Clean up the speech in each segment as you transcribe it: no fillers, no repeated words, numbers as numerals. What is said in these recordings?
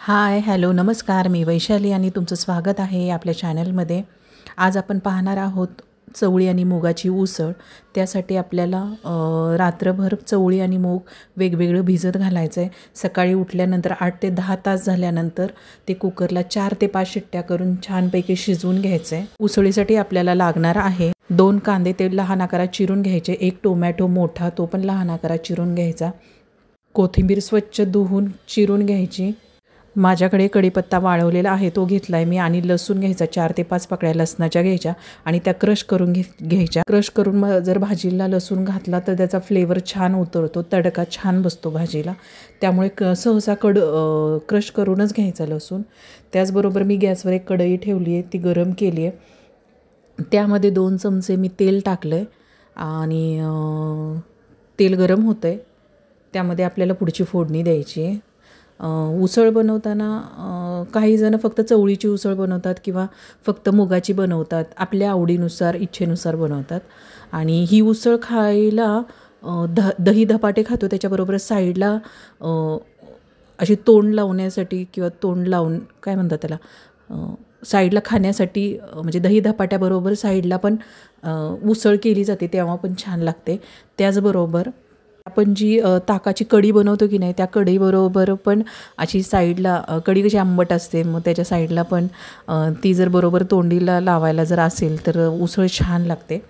हाय, hello, नमस्कार. मी वैशाली आणि तुमचं स्वागत आहे आपल्या चॅनलमध्ये. आज आपण पाहणार आहोत चवळी आणि मुगाची उसळ. त्यासाठी आपल्याला रात्रभर चवळी आणि मूग वेगवेगळं भिजत घालायचं आहे. सकाळी उठल्यानंतर 8 ते 10 तास झाल्यानंतर ते कुकरला 4 ते 5 शिट्ट्या करून छानपैकी शिजवून घ्यायचं आहे. उसळीसाठी आपल्याला लागणार आहे 2 कांदे, ते लहान आकारात चिरून घ्यायचे. 1 टोमॅटो मोठा, तो पण लहान आकारात चिरून घ्यायचा. कोथिंबीर स्वच्छ धुवून चिरून घ्यायची. माझ्याकडे कढीपत्ता वाळवलेला आहे, तो घेतला आहे मी. आणि लसूण घ्यायचा, 4 ते 5 पाकळ्या लसणाच्या घ्यायच्या आणि त्या क्रश करून घ्यायच्या. क्रश करून मग जर भाजीला लसूण घातला तर त्याचा फ्लेवर छान उतरतो, तडका छान बसतो भाजीला. त्यामुळे सहसा क्रश करूनच घ्यायचा लसूण. त्याचबरोबर मी गॅसवर एक कढई ठेवली आहे, ती गरम केली आहे. त्यामध्ये 2 चमचे मी तेल टाकलं आहे आणि तेल गरम होतं आहे. त्यामध्ये आपल्याला पुढची फोडणी द्यायची आहे. उसळ बनवताना काही जण फक्त चवळीची उसळ बनवतात किंवा फक्त मुगाची बनवतात. आपल्या आवडीनुसार, इच्छेनुसार बनवतात. आणि ही उसळ खायला दही धपाटे खातो, त्याच्याबरोबर साईडला अशी तोंड लावण्यासाठी किंवा तोंड लावून काय म्हणतात त्याला, साईडला खाण्यासाठी, म्हणजे दही धपाट्याबरोबर साईडला पण उसळ केली जाते, तेव्हा पण छान लागते. त्याचबरोबर आपण जी ताकाची कढी बनवतो की नाही, त्या कढीबरोबर पण अशी साईडला, कढी कशी आंबट असते, मग त्याच्या साईडला पण ती जर बरोबर तोंडीला लावायला जर असेल तर उसळ छान लागते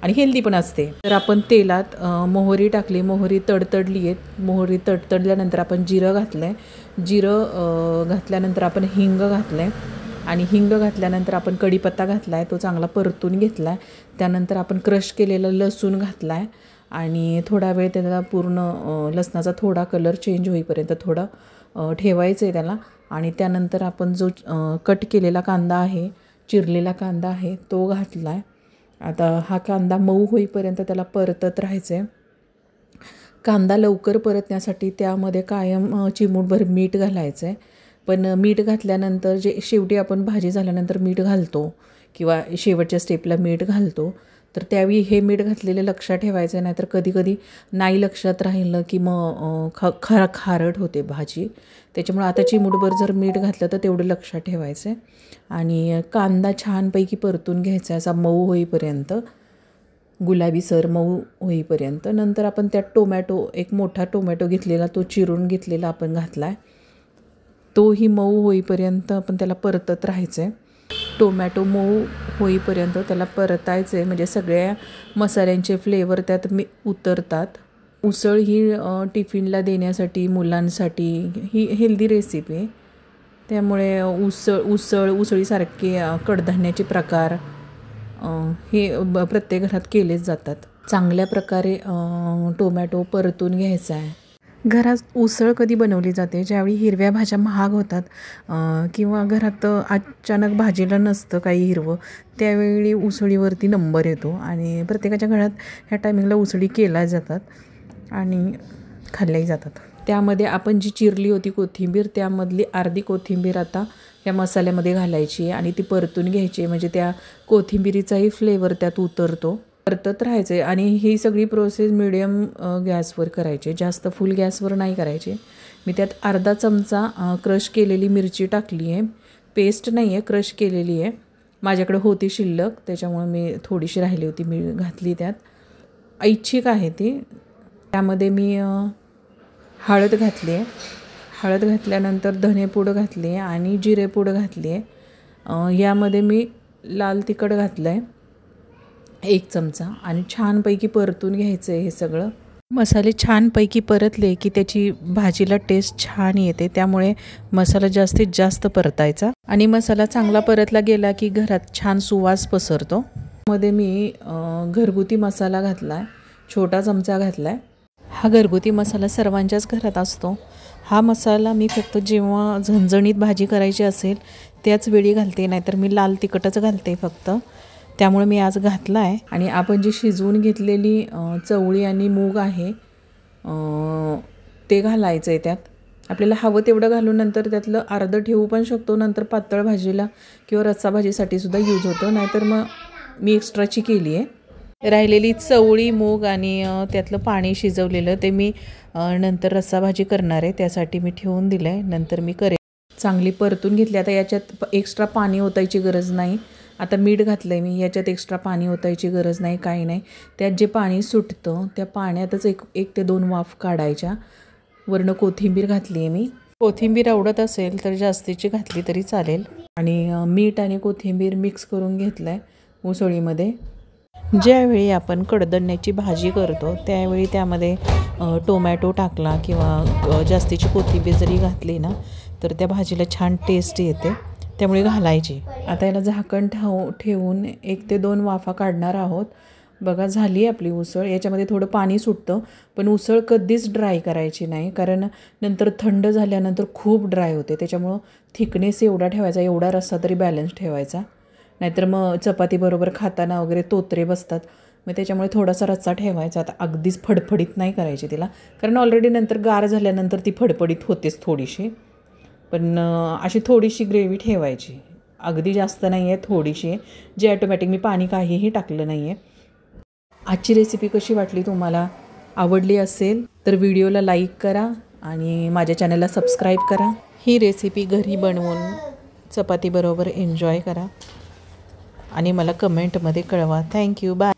आणि हेल्दी पण असते. तर आपण तेलात मोहरी टाकली, मोहरी तडतडली आहे. मोहरी तडतडल्यानंतर आपण जिरं घातलं आहे. जिरं घातल्यानंतर आपण हिंग घातलं आहे आणि हिंग घातल्यानंतर आपण कढीपत्ता घातला आहे, तो चांगला परतून घेतला आहे. त्यानंतर आपण क्रश केलेला लसूण घातला आहे आणि थोडा वेळ त्याला पूर्ण लसणाचा थोडा कलर चेंज होईपर्यंत थोडं ठेवायचं आहे त्याला. आणि त्यानंतर आपण जो कट केलेला कांदा आहे, चिरलेला कांदा आहे, तो घातला आहे. आता हा कांदा मऊ होईपर्यंत त्याला परतत राहायचं आहे. कांदा लवकर परतण्यासाठी त्यामध्ये कायम चिमूटभर मीठ घालायचं आहे. पण मीठ घातल्यानंतर जे शेवटी आपण भाजी झाल्यानंतर मीठ घालतो किंवा शेवटच्या स्टेपला मीठ घालतो, तर त्यावेळी हे मीठ घातलेलं लक्षात ठेवायचं. नाही तर कधी नाही लक्षात राहिलं की मग खारट होते भाजी. त्याच्यामुळे आता चिमूटभर जर मीठ घातलं तर तेवढं लक्षात ठेवायचं आहे. आणि कांदा छानपैकी परतून घ्यायचा असा मऊ होईपर्यंत, गुलाबीसर मऊ होईपर्यंत. नंतर आपण त्यात टोमॅटो, एक मोठा टोमॅटो घेतलेला, तो चिरून घेतलेला आपण घातला आहे. तोही मऊ होईपर्यंत आपण त्याला परतत राहायचं आहे. टोमॅटो मऊ होईपर्यंत त्याला परतायचं आहे, म्हणजे सगळ्या मसाल्यांचे फ्लेवर त्यात उतरतात. उसळ ही टिफिनला देण्यासाठी, मुलांसाठी ही हेल्दी रेसिपी आहे. त्यामुळे उसळीसारखे कडधान्याचे प्रकार हे प्रत्येक घरात केलेच जातात. चांगल्या प्रकारे टोमॅटो परतून घ्यायचा आहे. घरात उसळ कधी बनवली जाते, ज्यावेळी हिरव्या भाज्या महाग होतात किंवा घरात अचानक भाजीला नसतं काही हिरवं, त्यावेळी उसळीवरती नंबर येतो. आणि प्रत्येकाच्या घरात ह्या टायमिंगला उसळी केल्या जातात आणि खाल्ल्याही जातात. त्यामध्ये आपण जी चिरली होती कोथिंबीर, त्यामधली अर्धी कोथिंबीर आता या मसाल्यामध्ये घालायची आणि ती परतून घ्यायची, म्हणजे त्या कोथिंबीरीचाही फ्लेवर त्यात उतरतो. परतत राहायचे आणि ही सगळी प्रोसेस मिडियम गॅसवर करायची, जास्त फुल गॅसवर नाही करायची. मी त्यात अर्धा चमचा क्रश केलेली मिरची टाकली आहे. पेस्ट नाही आहे, क्रश केलेली आहे. माझ्याकडे होती शिल्लक, त्याच्यामुळे मी थोडीशी राहिली होती, मी घातली त्यात. ऐच्छिक आहे ती. त्यामध्ये मी हळद घातली आहे. हळद घातल्यानंतर धनेपूड घातली आहे आणि जिरेपूड घातली आहे. यामध्ये मी लाल तिखट घातलं आहे 1 चमचा आणि छानपैकी परतून घ्यायचं आहे हे सगळं. मसाले छानपैकी परतले की त्याची भाजीला टेस्ट छान येते, त्यामुळे मसाला जास्तीत जास्त परतायचा. आणि मसाला चांगला परतला गेला की घरात छान सुवास पसरतो. मध्ये मी घरगुती मसाला घातला आहे, छोटा चमचा घातला आहे. हा घरगुती मसाला सर्वांच्याच घरात असतो. हा मसाला मी फक्त जेव्हा झणझणीत भाजी करायची असेल त्याच वेळी घालते, नाहीतर मी लाल तिखटच घालते फक्त. त्यामुळे मी आज घातला आहे. आणि आपण जी शिजवून घेतलेली चवळी आणि मूग आहे ते घालायचं आहे त्यात. आपल्याला हवं तेवढं घालून नंतर त्यातलं अर्धं ठेवू पण शकतो, नंतर पातळ भाजीला किंवा रस्सा भाजीसाठी सुद्धा यूज होतं. नाहीतर मग मी एक्स्ट्राची केली आहे. राहिलेली चवळी, मूग आणि त्यातलं पाणी शिजवलेलं ते मी नंतर रस्सा भाजी करणार आहे, त्यासाठी मी ठेवून दिलं आहे, नंतर मी करेन. चांगली परतून घेतली. आता याच्यात एक्स्ट्रा पाणी ओतायची गरज नाही. आता मीठ घातलं आहे मी, याच्यात एक्स्ट्रा पाणी ओतायची गरज नाही, काही नाही. त्यात जे पाणी सुटतं त्या पाण्यातच एक ते 2 वाफ काढायच्या. वरनं कोथिंबीर घातली आहे मी. कोथिंबीर आवडत असेल तर जास्तीची घातली तरी चालेल. आणि मीठ आणि कोथिंबीर मिक्स करून घेतलं आहे उसळीमध्ये. ज्यावेळी आपण कडधान्याची भाजी करतो त्यावेळी त्यामध्ये टोमॅटो टाकला किंवा जास्तीची कोथिंबीर जरी घातली ना तर त्या भाजीला छान टेस्ट येते, त्यामुळे घालायची. आता याला झाकण ठेवून 1 ते 2 वाफा काढणार आहोत. बघा झाली आपली उसळ. याच्यामध्ये थोडं पाणी सुटतं, पण उसळ कधीच ड्राय करायची नाही, कारण नंतर थंड झाल्यानंतर खूप ड्राय होते. त्याच्यामुळं थिकनेस एवढा ठेवायचा, एवढा रस्सा तरी बॅलन्स ठेवायचा, नाहीतर मग चपातीबरोबर खाताना वगैरे तोतरे बसतात. मग त्याच्यामुळे थोडासा रस्सा ठेवायचा. आता अगदीच फडफडीत नाही करायची तिला, कारण ऑलरेडी नंतर गार झाल्यानंतर ती फडफडीत होतेच थोडीशी. पण अशी थोडीशी ग्रेव्ही ठेवायची, अगदी जास्त नाही आहे, थोडीशी आहे, जी ॲटोमॅटिक. मी पाणी काहीही टाकलं नाही आहे. आजची रेसिपी कशी वाटली तुम्हाला? आवडली असेल तर व्हिडिओला लाईक करा आणि माझ्या चॅनलला सबस्क्राईब करा. ही रेसिपी घरी बनवून चपातीबरोबर एन्जॉय करा आणि मला कमेंटमध्ये कळवा. थँक्यू. बाय.